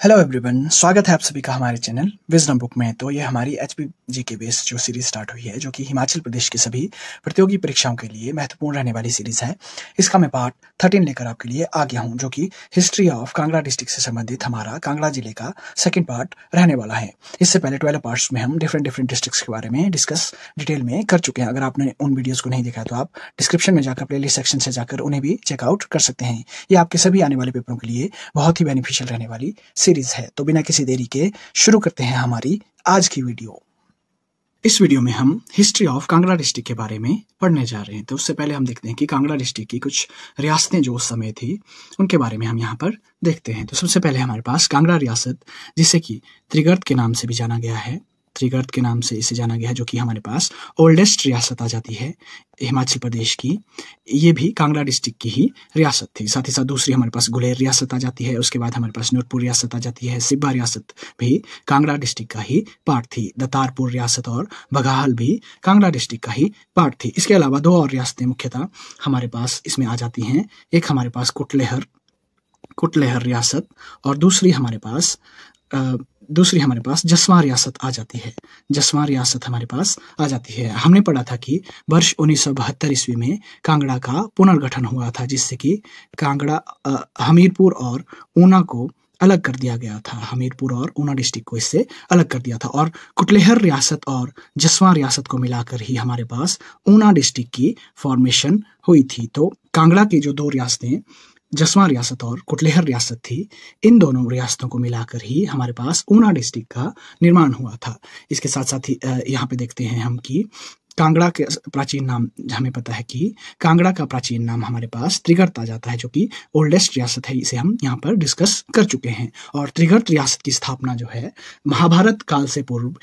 Hello everyone, स्वागत है आप सभी का हमारे चैनल विजडम बुक में। तो ये हमारी एचपीजी के बेस जो सीरीज स्टार्ट हुई है, जो कि हिमाचल प्रदेश की सभी प्रतियोगी परीक्षाओं के लिए महत्वपूर्ण रहने वाली सीरीज है। इसका मैं पार्ट 13 लेकर आपके लिए आ गया हूँ, जो कि हिस्ट्री ऑफ कांगड़ा डिस्ट्रिक्ट से संबंधित हमारा कांगड़ा जिले का सेकंड पार्ट रहने वाला है। इससे पहले 12 पार्ट्स में हम डिफरेंट डिस्ट्रिक्ट्स के बारे में डिस्कस डिटेल में कर चुके हैं। अगर आपने उन वीडियोज़ को नहीं देखा है तो आप डिस्क्रिप्शन में जाकर प्लेलिस्ट सेक्शन से जाकर उन्हें भी चेकआउट कर सकते हैं। ये आपके सभी आने वाले पेपरों के लिए बहुत ही बेनिफिशियल रहने वाली सीरीज है। तो बिना किसी देरी के शुरू करते हैं हमारी आज की वीडियो। इस वीडियो में हम हिस्ट्री ऑफ कांगड़ा डिस्ट्रिक्ट के बारे में पढ़ने जा रहे हैं। तो उससे पहले हम देखते हैं कि कांगड़ा डिस्ट्रिक्ट की कुछ रियासतें जो उस समय थी उनके बारे में हम यहाँ पर देखते हैं। तो सबसे पहले हमारे पास कांगड़ा रियासत, जिसे कि त्रिगर्त के नाम से भी जाना गया है, त्रिगर्त के नाम से इसे जाना गया है, जो कि हमारे पास ओल्डेस्ट रियासत आ जाती है हिमाचल प्रदेश की। ये भी कांगड़ा डिस्ट्रिक्ट की ही रियासत थी। साथ ही साथ दूसरी हमारे पास गुलेर रियासत आ जाती है। उसके बाद हमारे पास नूरपुर रियासत आ जाती है। सिब्बा रियासत भी कांगड़ा डिस्ट्रिक्ट का ही पार्ट थी। दतारपुर रियासत और बघाल भी कांगड़ा डिस्ट्रिक्ट का ही पार्ट थी। इसके अलावा दो और रियासतें मुख्यतः हमारे पास इसमें आ जाती हैं। एक हमारे पास कुटलेहर रियासत और दूसरी हमारे पास जसवां रियासत आ जाती है। जसवां रियासत हमारे पास आ जाती है। हमने पढ़ा था कि वर्ष 1972 ईस्वी में कांगड़ा का पुनर्गठन हुआ था, जिससे कि कांगड़ा हमीरपुर और ऊना को अलग कर दिया गया था। हमीरपुर और ऊना डिस्ट्रिक्ट को इससे अलग कर दिया था और कुटलेहर रियासत और जसवां रियासत को मिलाकर ही हमारे पास ऊना डिस्ट्रिक्ट की फॉर्मेशन हुई थी। तो कांगड़ा की जो दो रियासतें जसवां रियासत और कुटलेहर रियासत थी, इन दोनों रियासतों को मिलाकर ही हमारे पास ऊना डिस्ट्रिक्ट का निर्माण हुआ था। इसके साथ साथ ही यहाँ पे देखते हैं हम कि कांगड़ा के प्राचीन नाम, हमें पता है कि कांगड़ा का प्राचीन नाम हमारे पास त्रिगर्त आ जाता है, जो कि ओल्डेस्ट रियासत है। इसे हम यहाँ पर डिस्कस कर चुके हैं। और त्रिगर्त रियासत की स्थापना जो है महाभारत काल से पूर्व,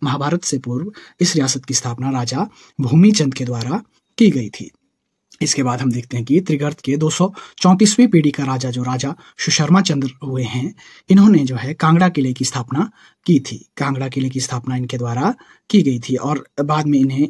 महाभारत से पूर्व इस रियासत की स्थापना राजा भूमिचंद के द्वारा की गई थी। इसके बाद हम देखते हैं कि त्रिगर्त के 234वीं पीढ़ी का राजा, जो राजा सुशर्मा चंद्र हुए हैं, इन्होंने जो है कांगड़ा किले की स्थापना की थी। कांगड़ा किले की स्थापना इनके द्वारा की गई थी और बाद में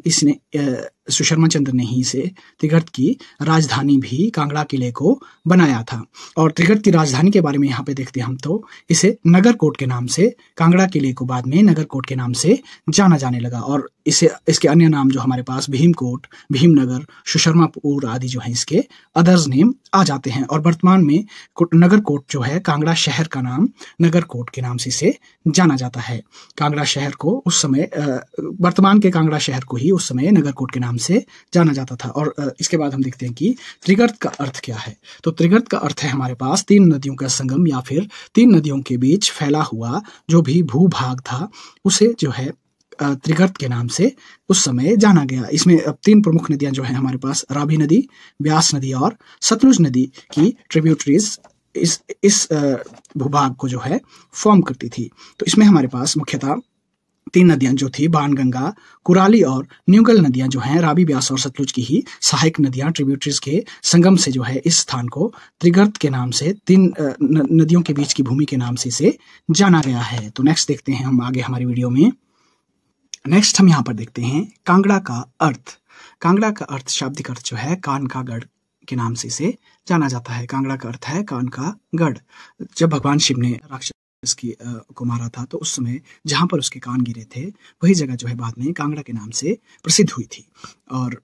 सुशर्मा चंद्र ने ही इसे त्रिगर्त की राजधानी भी कांगड़ा किले को बनाया था। और त्रिगर्त की राजधानी के बारे में यहाँ पे देखते हैं हम, तो इसे नगरकोट के नाम से, कांगड़ा किले को बाद में नगरकोट के नाम से जाना जाने लगा। और इसके अन्य नाम जो हमारे पास भीमकोट, भीमनगर, सुशर्मापुर आदि जो है इसके अदर्स नेम आ जाते हैं। और वर्तमान में नगरकोट जो है, कांगड़ा शहर का नाम नगरकोट के नाम से इसे जाना जाता है। कांगड़ा शहर को उस समय, वर्तमान के कांगड़ा शहर को ही उस समय नगरकोट के नाम से जाना जाता था। और इसके बाद हम देखते हैं कि त्रिगर्त का अर्थ क्या है। तो त्रिगर्त का अर्थ है हमारे पास तीन नदियों का संगम, या फिर तीन नदियों के बीच फैला हुआ जो भी भूभाग था, उसे जो है त्रिगर्त के नाम से उस समय जाना गया। इसमें अब तीन प्रमुख नदियां जो है हमारे पास, रावी नदी, ब्यास नदी और सतलुज नदी की ट्रिब्यूटरीज इस भूभाग को जो है फॉर्म करती थी। तो इसमें हमारे पास मुख्यतः तीन नदियां जो थी, बाणगंगा, कुराली और न्यूगल नदियां जो हैं, रावी, ब्यास और सतलुज की ही सहायक नदियां, ट्रिब्यूटरीज के संगम से जो है इस स्थान को त्रिगर्त के नाम से, तीन नदियों के बीच की भूमि के नाम से इसे जाना गया है। तो नेक्स्ट देखते हैं हम आगे हमारी वीडियो में। नेक्स्ट हम यहाँ पर देखते हैं कांगड़ा का अर्थ। कांगड़ा का अर्थ, शाब्दिक अर्थ जो है, कान का गढ़ के नाम से इसे जाना जाता है। कांगड़ा का अर्थ है कान का गढ़। जब भगवान शिव ने राक्षस को मारा था, तो उस समय जहां पर उसके कान गिरे थे, वही जगह जो है बाद में कांगड़ा के नाम से प्रसिद्ध हुई थी। और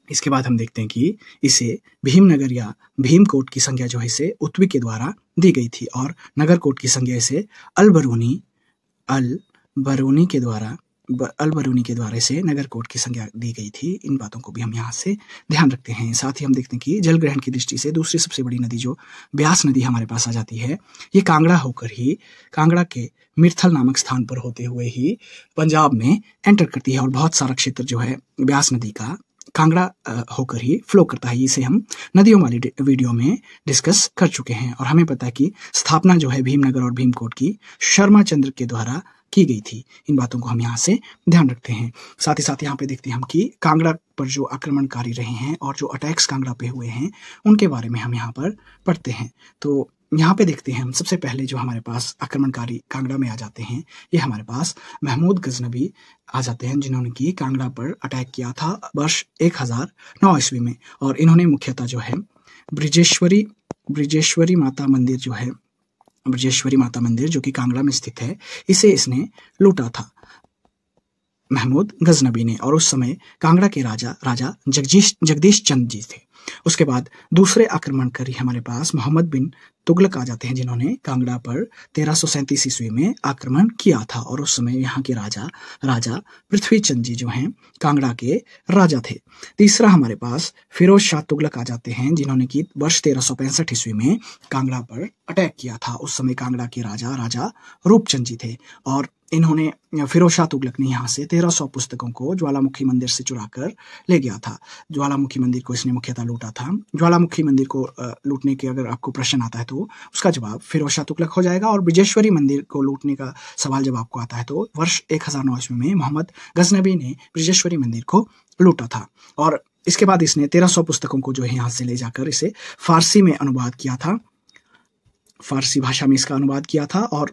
इसके बाद हम देखते हैं कि इसे भीमनगर या भीमकोट की संज्ञा जो है इसे उत्वी के द्वारा दी गई थी, और नगरकोट की संज्ञा इसे अलबरूनी के द्वारा इसे नगरकोट की संज्ञा दी गई थी। इन बातों को भी हम यहाँ से ध्यान रखते हैं। साथ ही हम देखते हैं कि जल ग्रहण की दृष्टि से दूसरी सबसे बड़ी नदी जो ब्यास नदी हमारे पास आ जाती है, ये कांगड़ा होकर ही, कांगड़ा के मिर्थल नामक स्थान पर होते हुए ही पंजाब में एंटर करती है। और बहुत सारा क्षेत्र जो है ब्यास नदी का कांगड़ा होकर ही फ्लो करता है। इसे हम नदियों वाली वीडियो में डिस्कस कर चुके हैं। और हमें पता है कि स्थापना जो है भीमनगर और भीमकोट की शर्मा चंद्र के द्वारा की गई थी। इन बातों को हम यहाँ से ध्यान रखते हैं। साथ ही साथ यहाँ पे देखते हैं हम कि कांगड़ा पर जो आक्रमणकारी रहे हैं और जो अटैक्स कांगड़ा पे हुए हैं, उनके बारे में हम यहाँ पर पढ़ते हैं। तो यहाँ पे देखते हैं हम, सबसे पहले जो हमारे पास आक्रमणकारी कांगड़ा में आ जाते हैं, ये हमारे पास महमूद गजनबी आ जाते हैं, जिन्होंने कि कांगड़ा पर अटैक किया था वर्ष 1009 ईस्वी में। और इन्होंने मुख्यतः जो है ब्रिजेश्वरी माता मंदिर जो है ब्रजेश्वरी माता मंदिर जो कि कांगड़ा में स्थित है, इसे इसने लूटा था महमूद गजनबी ने। और उस समय कांगड़ा के राजा जगदीश चंद जी थे। उसके बाद दूसरे आक्रमणकारी हमारे पास मोहम्मद बिन तुगलक आ जाते हैं, जिन्होंने कांगड़ा पर 1337 ईस्वी में आक्रमण किया था। और उस समय यहाँ के राजा पृथ्वीचंद जी जो हैं कांगड़ा के राजा थे। तीसरा हमारे पास फिरोज शाह तुगलक आ जाते हैं, जिन्होंने कि वर्ष 1365 ईस्वी में कांगड़ा पर अटैक किया था। उस समय कांगड़ा के राजा रूपचंद जी थे। और इन्होंने फिरोज शाह तुगलक ने यहाँ से 1300 पुस्तकों को ज्वालामुखी मंदिर से चुरा कर ले गया था। ज्वालामुखी मंदिर को इसने मुख्यतः लूटा था। ज्वालामुखी मंदिर को लूटने के अगर आपको प्रश्न आता है तो उसका जवाब फिरोज शाह तुगलक हो जाएगा। और ब्रजेश्वरी मंदिर को लूटने का सवाल जब आपको आता है तो वर्ष 1009 ईस्वी में मोहम्मद गजनबी ने ब्रजेश्वरी मंदिर को लूटा था। और इसके बाद इसने 1300 पुस्तकों को जो है यहाँ से ले जाकर इसे फारसी में अनुवाद किया था, फारसी भाषा में इसका अनुवाद किया था। और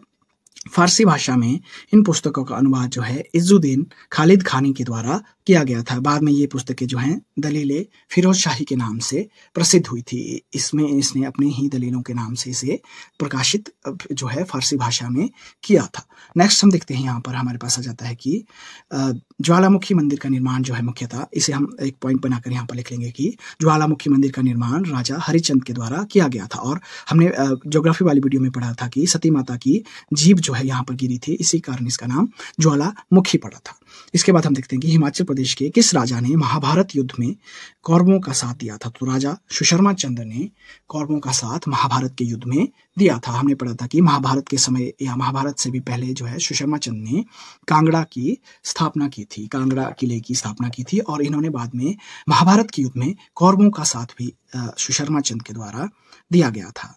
फारसी भाषा में इन पुस्तकों का अनुवाद जो है इज्जुद्दीन खालिद खानी के द्वारा किया गया था। बाद में ये पुस्तकें जो हैं दलीले फिरोज शाही के नाम से प्रसिद्ध हुई थी। इसमें इसने अपने ही दलीलों के नाम से इसे प्रकाशित जो है फारसी भाषा में किया था। नेक्स्ट हम देखते हैं, यहाँ पर हमारे पास आ जाता है कि ज्वालामुखी मंदिर का निर्माण जो है मुख्यतः, इसे हम एक पॉइंट बनाकर यहाँ पर लिख लेंगे कि ज्वालामुखी मंदिर का निर्माण राजा हरिचंद के द्वारा किया गया था। और हमने ज्योग्राफी वाली वीडियो में पढ़ा था कि सती माता की जीभ जो है यहाँ पर गिरी थी, इसी कारण इसका नाम ज्वालामुखी पड़ा था। इसके बाद हम देखते हैं कि हिमाचल प्रदेश के किस राजा ने महाभारत युद्ध में कौरवों का साथ दिया था। तो राजा सुशर्मा चंद्र ने कौरवों का साथ महाभारत के युद्ध में दिया था। हमने पढ़ा था कि महाभारत के समय या महाभारत से भी पहले जो है सुशर्मा चंद्र ने कांगड़ा की स्थापना की थी, कांगड़ा किले की स्थापना की थी। और इन्होंने बाद में महाभारत के युद्ध में कौरवों का साथ भी सुशर्मा चंद्र के द्वारा दिया गया था।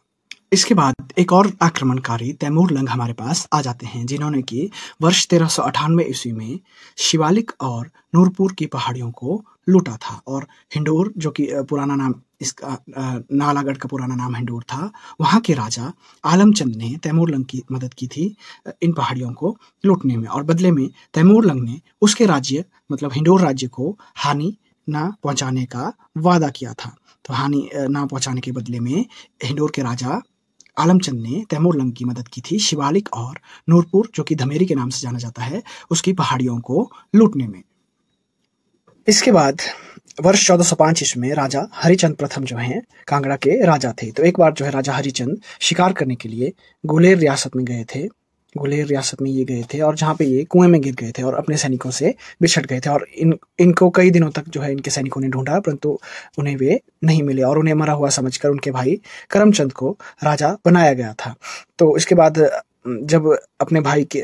इसके बाद एक और आक्रमणकारी तैमूर लंग हमारे पास आ जाते हैं, जिन्होंने कि वर्ष 1398 ईस्वी में शिवालिक और नूरपुर की पहाड़ियों को लूटा था। और हिंडोर जो कि पुराना नाम इसका नालागढ़ का पुराना नाम हिंडोर था, वहाँ के राजा आलमचंद ने तैमूर लंग की मदद की थी इन पहाड़ियों को लूटने में। और बदले में तैमूर लंग ने उसके राज्य मतलब हिंडोर राज्य को हानि ना पहुंचाने का वादा किया था। तो हानि ना पहुंचाने के बदले में हिंडोर के राजा आलमचंद ने तैमूर लंग की मदद की थी शिवालिक और नूरपुर जो कि धमेरी के नाम से जाना जाता है उसकी पहाड़ियों को लूटने में। इसके बाद वर्ष 1405 ईस्वी में राजा हरिचंद प्रथम जो हैं कांगड़ा के राजा थे। तो एक बार जो है राजा हरिचंद शिकार करने के लिए गुलेर रियासत में गए थे, गुलेर रियासत में ये गए थे और जहाँ पे ये कुएं में गिर गए थे और अपने सैनिकों से बिछड़ गए थे। और इनको कई दिनों तक जो है इनके सैनिकों ने ढूंढा, परंतु उन्हें वे नहीं मिले और उन्हें मरा हुआ समझकर उनके भाई करमचंद को राजा बनाया गया था। तो इसके बाद जब अपने भाई के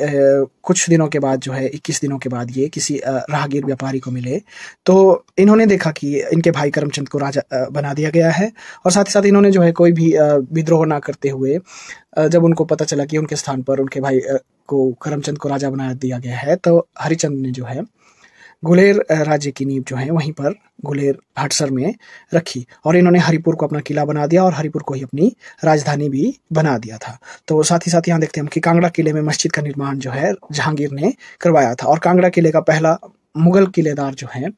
कुछ दिनों के बाद जो है 21 दिनों के बाद ये किसी राहगीर व्यापारी को मिले, तो इन्होंने देखा कि इनके भाई करमचंद को राजा बना दिया गया है। और साथ ही साथ इन्होंने जो है कोई भी विद्रोह ना करते हुए जब उनको पता चला कि उनके स्थान पर उनके भाई को करमचंद को राजा बना दिया गया है, तो हरिचंद ने जो है गुलेर राज्य की नींव जो है वहीं पर गुलेर हटसर में रखी और इन्होंने हरिपुर को अपना किला बना दिया और हरिपुर को ही अपनी राजधानी भी बना दिया था। तो साथ ही साथ यहाँ देखते हैं हम कि कांगड़ा किले में मस्जिद का निर्माण जो है जहांगीर ने करवाया था। और कांगड़ा किले का पहला मुगल किलेदार जो है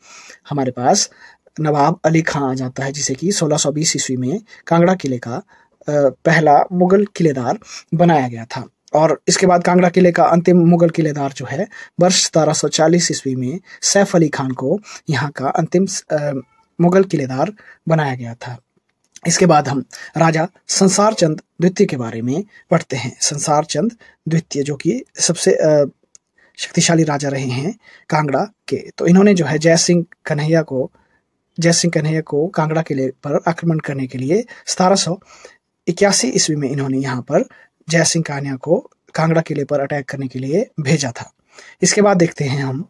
हमारे पास नवाब अली खां आ जाता है, जिसे कि 1620 ईस्वी में कांगड़ा किले का पहला मुगल किलेदार बनाया गया था। और इसके बाद कांगड़ा किले का अंतिम मुगल किलेदार जो है वर्ष 1740 ईस्वी में सैफ अली खान को यहाँ का अंतिम मुगल किलेदार बनाया गया था। इसके बाद हम राजा संसार चंद द्वितीय के बारे में पढ़ते हैं। संसार चंद द्वितीय जो कि सबसे शक्तिशाली राजा रहे हैं कांगड़ा के। तो इन्होंने जो है जय सिंह कन्हैया को कांगड़ा किले पर आक्रमण करने के लिए 1781 ईस्वी में इन्होंने यहाँ पर जय सिंह कन्हैया को कांगड़ा किले पर अटैक करने के लिए भेजा था। इसके बाद देखते हैं हम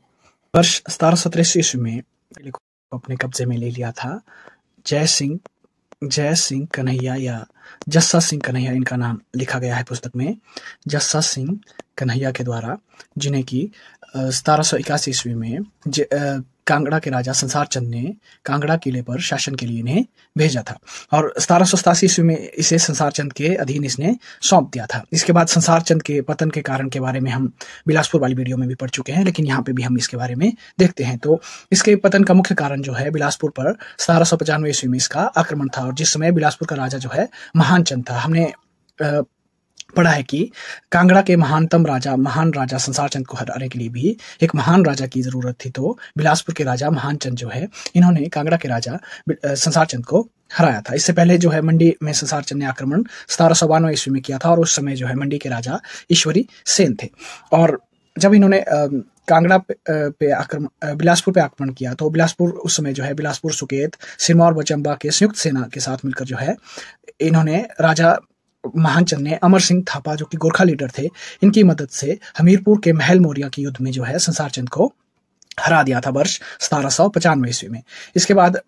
वर्ष 1783 ईस्वी में किले को अपने कब्जे में ले लिया था जय सिंह कन्हैया या जस्सा सिंह कन्हैया, इनका नाम लिखा गया है पुस्तक में, जस्सा सिंह कन्हैया के द्वारा, जिन्हें कि 1781 ईस्वी में कांगड़ा के राजा संसार चंद ने कांगड़ा किले पर शासन के लिए इन्हें भेजा था और 1787 ईस्वी में इसे संसार चंद के अधीन इसने सौंप दिया था। इसके बाद संसार चंद के पतन के कारण के बारे में हम बिलासपुर वाली वीडियो में भी पढ़ चुके हैं, लेकिन यहाँ पे भी हम इसके बारे में देखते हैं। तो इसके पतन का मुख्य कारण जो है बिलासपुर पर 1795 ईस्वी में इसका आक्रमण था और जिस समय बिलासपुर का राजा जो है महान चंद था। हमने पढ़ा है कि कांगड़ा के महान राजा संसार चंद को हराने के लिए भी एक महान राजा की जरूरत थी। तो बिलासपुर के राजा महान चंद जो है, इन्होंने कांगड़ा के राजा संसार चंद को हराया था। इससे पहले जो है मंडी में संसार चंद ने आक्रमण 1792 ईस्वी में किया था और उस समय जो है मंडी के राजा ईश्वरी सेन थे। और जब इन्होंने कांगड़ा पे आक्रमण बिलासपुर पे आक्रमण किया तो बिलासपुर उस समय जो है बिलासपुर, सुकेत, सिरमौर व चंबा के संयुक्त सेना के साथ मिलकर जो है इन्होंने राजा महानचंद ने अमर सिंह थापा जो कि गोरखा लीडर थे, इनकी मदद से हमीरपुर के महल मौर्या के युद्ध में जो है संसार चंद को हरा दिया था वर्ष 1795 ईस्वी में। इसके बाद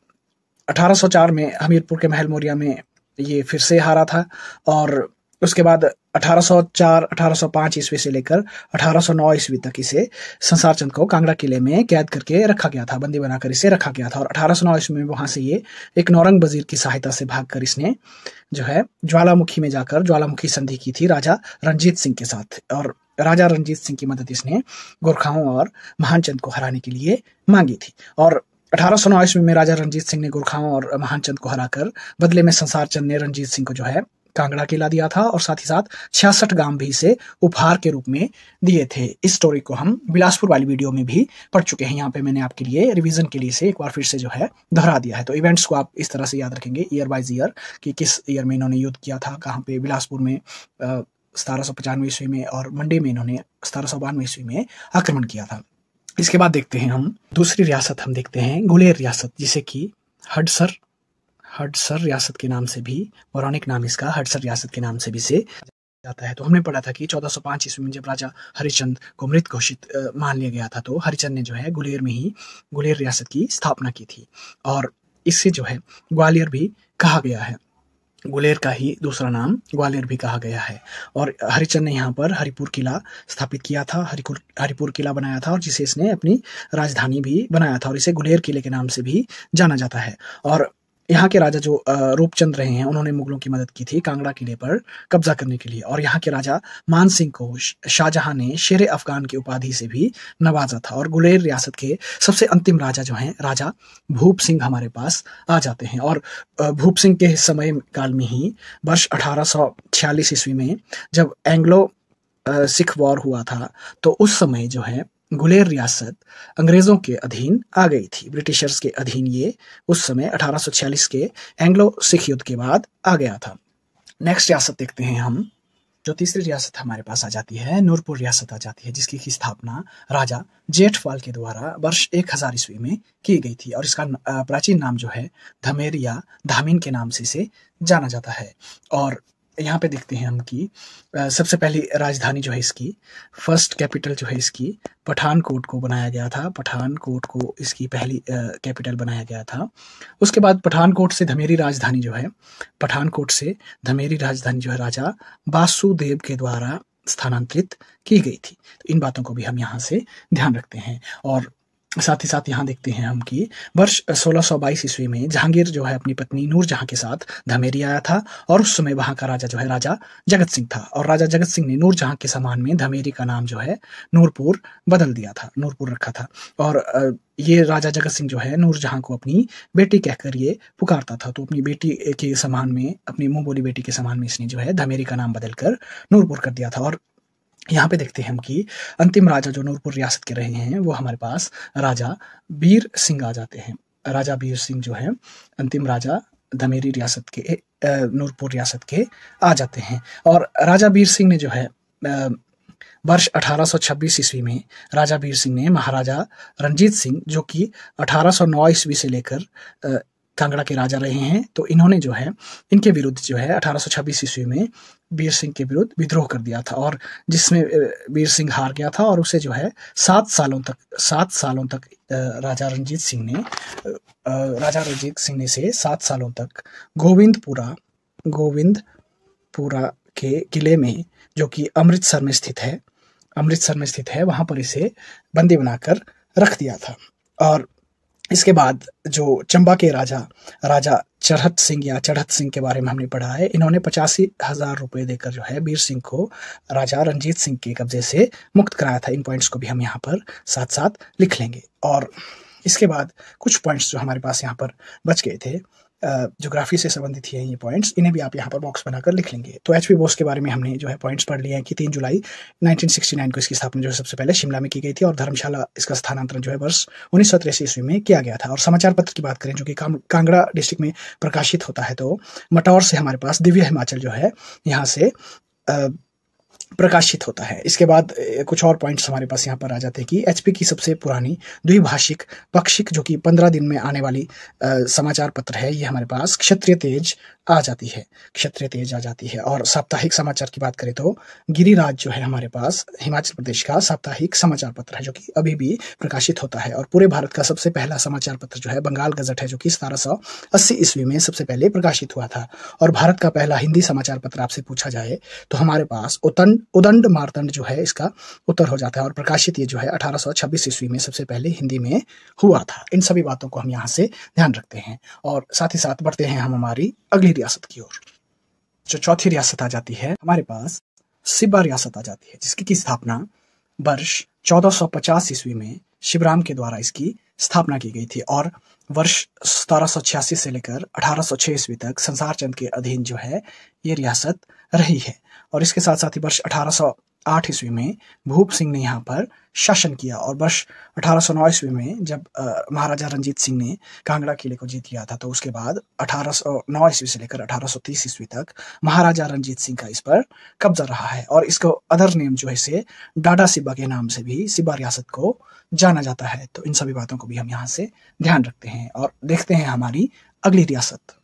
1804 में हमीरपुर के महल मौर्या में ये फिर से हारा था और उसके बाद 1804-1805 ईस्वी से लेकर 1809 ईस्वी तक इसे संसार चंद को कांगड़ा किले में कैद करके रखा गया था, बंदी बनाकर इसे रखा गया था। और 1809 ईस्वी में वहां से ये एक नौरंग वजीर की सहायता से भागकर इसने जो है ज्वालामुखी में जाकर ज्वालामुखी संधि की थी राजा रणजीत सिंह के साथ। और राजा रणजीत सिंह की मदद इसने गोरखाओं और महानचंद को हराने के लिए मांगी थी। और 1809 ईस्वी में राजा रणजीत सिंह ने गोरखाओं और महानचंद को हराकर बदले में संसार चंद ने रणजीत सिंह को जो है कांगड़ा किला दिया था और साथ ही साथ 66 गांव भी इसे उपहार के रूप में दिए थे। इस स्टोरी को हम बिलासपुर वाली वीडियो में भी पढ़ चुके हैं। यहाँ पे मैंने आपके लिए रिवीजन के लिए इसे एक बार फिर से जो है दोहरा दिया है। तो इवेंट्स को आप इस तरह से याद रखेंगे ईयर बाइज ईयर कि किस ईयर में इन्होंने युद्ध किया था, कहाँ पे बिलासपुर में 1795 ईस्वी में और मंडी में इन्होंने 1792 ईस्वी में आक्रमण किया था। इसके बाद देखते हैं हम दूसरी रियासत, हम देखते हैं गुलेर रियासत, जिसे कि हडसर रियासत के नाम से भी, पौराणिक नाम इसका हडसर रियासत के नाम से भी से जाता है। तो हमने पढ़ा था कि 1405 ईस्वी में जब राजा हरिचंद को मृत घोषित मान लिया गया था तो हरिचंद ने जो है गुलेर में ही गुलेर रियासत की स्थापना की थी और इससे जो है ग्वालियर भी कहा गया है। गुलेर का ही दूसरा नाम ग्वालियर भी कहा गया है। और हरिचंद ने यहाँ पर हरिपुर किला स्थापित किया था, हरिपुर किला बनाया था और जिसे इसने अपनी राजधानी भी बनाया था और इसे गुलेर किले के नाम से भी जाना जाता है। और यहाँ के राजा जो रूपचंद रहे हैं, उन्होंने मुगलों की मदद की थी कांगड़ा किले पर कब्जा करने के लिए। और यहाँ के राजा मान सिंह को शाहजहां ने शेर अफगान की उपाधि से भी नवाजा था। और गुलेर रियासत के सबसे अंतिम राजा जो हैं राजा भूप सिंह हमारे पास आ जाते हैं। और भूप सिंह के समय काल में ही वर्ष 1846 ईस्वी में जब एंग्लो सिख वॉर हुआ था तो उस समय जो है गुलेर रियासत अंग्रेजों के अधीन आ गई थी, ब्रिटिशर्स के अधीन ये उस समय 1846 के एंग्लो सिख युद्ध के बाद आ गया था। नेक्स्ट रियासत देखते हैं हम। जो तीसरी रियासत हमारे पास आ जाती है नूरपुर रियासत आ जाती है, जिसकी की स्थापना राजा जेठपाल के द्वारा वर्ष 1000 ईस्वी में की गई थी और इसका प्राचीन नाम जो है धमेर या धामीन के नाम से इसे जाना जाता है। और यहाँ पे देखते हैं हम कि सबसे पहली राजधानी जो है इसकी, फर्स्ट कैपिटल जो है इसकी पठानकोट को बनाया गया था। पठानकोट को इसकी पहली कैपिटल बनाया गया था। उसके बाद पठानकोट से धमेरी राजधानी जो है, पठानकोट से धमेरी राजधानी जो है राजा वासुदेव के द्वारा स्थानांतरित की गई थी। तो इन बातों को भी हम यहाँ से ध्यान रखते हैं। और साथ ही साथ यहाँ देखते हैं हम कि वर्ष 1622 ईस्वी में जहांगीर जो है अपनी पत्नी नूरजहां के साथ धमेरी आया था और उस समय वहां का राजा जो है राजा जगत सिंह था। और राजा जगत सिंह ने नूरजहां के सम्मान में धमेरी का नाम जो है नूरपुर बदल दिया था, नूरपुर रखा था। और ये राजा जगत सिंह जो है नूरजहां को अपनी बेटी कहकर ये पुकारता था। तो अपनी बेटी के सम्मान में, अपनी मुंह बोली बेटी के सम्मान में इसने जो है धमेरी का नाम बदलकर नूरपुर कर दिया था। और यहाँ पे देखते हैं हम कि अंतिम राजा जो नूरपुर रियासत के रहे हैं वो हमारे पास राजा बीर सिंह आ जाते हैं। राजा बीर सिंह जो है अंतिम राजा धमेरी रियासत के, नूरपुर रियासत के आ जाते हैं। और राजा बीर सिंह ने जो है वर्ष 1826 ईस्वी में राजा बीर सिंह ने महाराजा रणजीत सिंह जो कि 1809 ईस्वी से लेकर कांगड़ा के राजा रहे हैं, तो इन्होंने जो है इनके विरुद्ध जो है 1826 ईस्वी में बीर सिंह के विरुद्ध विद्रोह कर दिया था और जिसमें बीर सिंह हार गया था और उसे जो है 7 सालों तक राजा रणजीत सिंह ने से 7 सालों तक गोविंदपुरा के किले में, जो कि अमृतसर में स्थित है, वहां पर इसे बंदी बनाकर रख दिया था। और इसके बाद जो चंबा के राजा चढ़त सिंह के बारे में हमने पढ़ा है। इन्होंने 85,000 रुपए देकर जो है बीर सिंह को राजा रणजीत सिंह के कब्जे से मुक्त कराया था। इन पॉइंट्स को भी हम यहाँ पर साथ साथ लिख लेंगे। और इसके बाद कुछ पॉइंट्स जो हमारे पास यहाँ पर बच गए थे ज्योग्राफी से संबंधित ही है ये पॉइंट्स, इन्हें भी आप यहाँ पर बॉक्स बनाकर लिख लेंगे। तो एचपी बोस के बारे में हमने जो है पॉइंट्स पढ़ लिए हैं कि 3 जुलाई 1969 को इसकी स्थापना जो है सबसे पहले शिमला में की गई थी और धर्मशाला इसका स्थानांतरण जो है वर्ष 1983 ईस्वी में किया गया था। और समाचार पत्र की बात करें जो कि कांगड़ा डिस्ट्रिक्ट में प्रकाशित होता है, तो मटौर से हमारे पास दिव्य हिमाचल जो है यहाँ से प्रकाशित होता है। इसके बाद कुछ और पॉइंट्स हमारे पास यहाँ पर आ जाते हैं कि एचपी की सबसे पुरानी द्विभाषिक पाक्षिक जो कि 15 दिन में आने वाली समाचार पत्र है, ये हमारे पास क्षत्रिय तेज आ जाती है, क्षत्रिय तेज आ जाती है। और साप्ताहिक समाचार की बात करें तो गिरिराज जो है हमारे पास हिमाचल प्रदेश का साप्ताहिक समाचार पत्र है जो कि अभी भी प्रकाशित होता है। और पूरे भारत का सबसे पहला समाचार पत्र जो है बंगाल गजट है जो कि 1780 ईस्वी में सबसे पहले प्रकाशित हुआ था। और भारत का पहला हिंदी समाचार पत्र आपसे पूछा जाए तो हमारे पास उदंड मार्तंड जो है इसका उत्तर हो जाता है और प्रकाशित ये जो है 1826 ईस्वी में सबसे पहले हिंदी में हुआ था। इन सभी बातों को हम यहाँ से ध्यान रखते हैं और साथ ही साथ बढ़ते हैं हम हमारी अगली रियासत की ओर। जो चौथी रियासत आ जाती है हमारे पास सिब्बा रियासत आ जाती है, जिसकी की स्थापना वर्ष 1450 ईस्वी में शिवराम के द्वारा इसकी स्थापना की गई थी और वर्ष 1786 से लेकर 1806 ईस्वी तक संसार चंद के अधीन जो है ये रियासत रही है। और इसके साथ साथ ही वर्ष 1808 ईस्वी में भूप सिंह ने यहाँ पर शासन किया और वर्ष 1809 ईस्वी में जब महाराजा रंजीत सिंह ने कांगड़ा किले को जीत लिया था, तो उसके बाद 1809 ईस्वी से लेकर 1830 ईस्वी तक महाराजा रंजीत सिंह का इस पर कब्जा रहा है। और इसको अदर नेम जो है इसे डाडा सिब्बा के नाम से भी सिब्बा रियासत को जाना जाता है। तो इन सभी बातों को भी हम यहाँ से ध्यान रखते हैं और देखते हैं हमारी अगली रियासत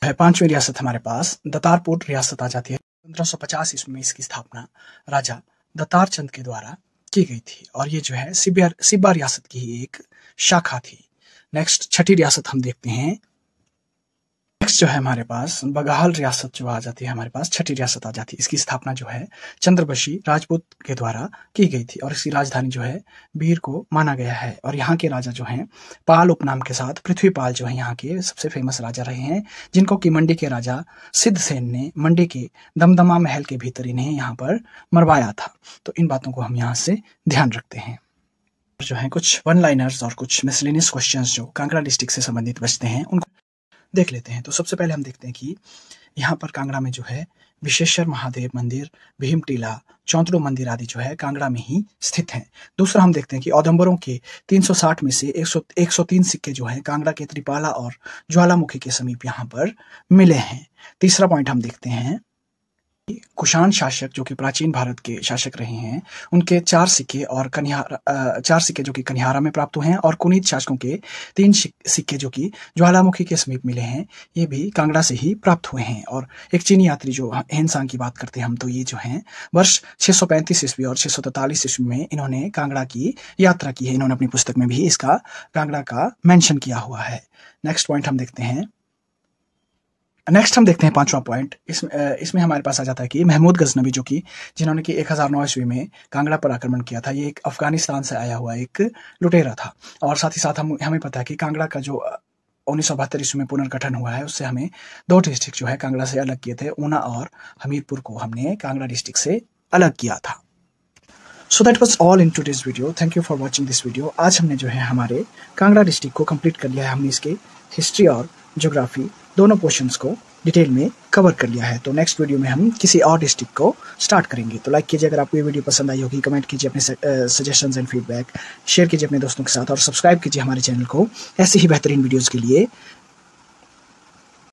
है। पांचवी रियासत हमारे पास दतारपुर रियासत आ जाती है। 1550 ईस्वी में इसकी स्थापना राजा दतार चंद के द्वारा की गई थी और ये जो है सिब्बा रियासत की ही एक शाखा थी। नेक्स्ट छठी रियासत हम देखते हैं। नेक्स्ट जो है हमारे पास बघाल रियासत जो आ जाती है, हमारे पास छठी रियासत आ जाती है। इसकी स्थापना जो है चंद्रवशी राजपूत के द्वारा की गई थी और इसकी राजधानी जो है बीर को माना गया है। और यहाँ के राजा जो हैं पाल उपनाम के साथ पृथ्वीपाल जो है यहाँ के सबसे फेमस राजा रहे हैं, जिनको कि मंडी के राजा सिद्धसेन ने मंडी के दमदमा महल के भीतर इन्हें यहाँ पर मरवाया था। तो इन बातों को हम यहाँ से ध्यान रखते हैं। जो है कुछ वन लाइनर्स और कुछ मिसलेनियस क्वेश्चंस जो कांगड़ा डिस्ट्रिक्ट से संबंधित बचते हैं उनको देख लेते हैं। तो सबसे पहले हम देखते हैं कि यहाँ पर कांगड़ा में जो है विश्वेश्वर महादेव मंदिर, भीम टीला, चौंतड़ू मंदिर आदि जो है कांगड़ा में ही स्थित हैं। दूसरा हम देखते हैं कि औदंबरों के 360 में से 103 सिक्के जो हैं कांगड़ा के त्रिपाला और ज्वालामुखी के समीप यहाँ पर मिले हैं। तीसरा पॉइंट हम देखते हैं कुषाण शासक जो कि प्राचीन भारत के शासक रहे हैं, उनके 4 सिक्के और 4 सिक्के जो कि कन्हारा में प्राप्त हुए हैं और कुनीत शासकों के 3 सिक्के जो कि ज्वालामुखी के समीप मिले हैं, ये भी कांगड़ा से ही प्राप्त हुए हैं। और एक चीनी यात्री जो हेनसांग की बात करते हैं हम, तो ये जो हैं वर्ष 635 ईस्वी और 643 ईस्वी में इन्होंने कांगड़ा की यात्रा की है। इन्होंने अपनी पुस्तक में भी इसका कांगड़ा का मेंशन किया हुआ है। नेक्स्ट पॉइंट हम देखते हैं। नेक्स्ट हम देखते हैं 5वां पॉइंट। इसमें हमारे पास आ जाता है कि महमूद गजनवी जो कि जिन्होंने कि 1009 ईस्वी में कांगड़ा पर आक्रमण किया था, ये एक अफगानिस्तान से आया हुआ एक लुटेरा था। और साथ ही साथ हमें पता है कि कांगड़ा का जो 1972 ईस्वी में पुनर्गठन हुआ है, उससे हमें 2 डिस्ट्रिक्ट जो है कांगड़ा से अलग किए थे। ऊना और हमीरपुर को हमने कांगड़ा डिस्ट्रिक्ट से अलग किया था। So that was all in today's video. Thank you for watching this video. आज हमने जो है हमारे कांगड़ा डिस्ट्रिक्ट को कंप्लीट कर लिया है। हमने इसके हिस्ट्री और ज्योग्राफी दोनों पोर्शंस को डिटेल में कवर कर लिया है। तो नेक्स्ट वीडियो में हम किसी और डिस्ट्रिक्ट को स्टार्ट करेंगे। तो लाइक कीजिए अगर आपको ये वीडियो पसंद आई होगी, कमेंट कीजिए अपने सजेशंस एंड फीडबैक, शेयर कीजिए अपने दोस्तों के साथ और सब्सक्राइब कीजिए हमारे चैनल को ऐसे ही बेहतरीन वीडियोज़ के लिए।